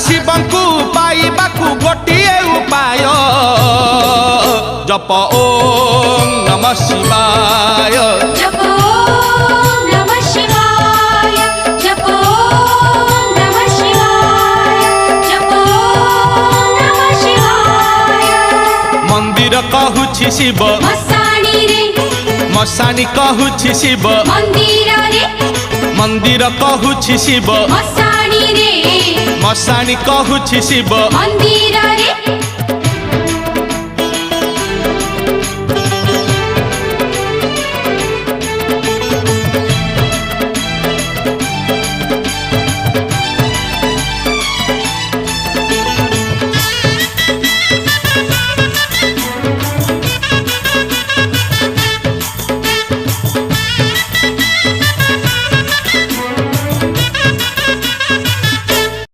शिवंकु पाइबाकु गोटिए उपाय जप ओम नमः शिवाय जप ओम नमः शिवाय जप ओम नमः शिवाय जप ओम नमः शिवाय मंदिर कहूछि शिव मसाणी रे मसानी कहूछि शिव मंदिर रे मंदिर कहूछि शिव मसाणी रे मसानी कहूछि शिव मंदिर रे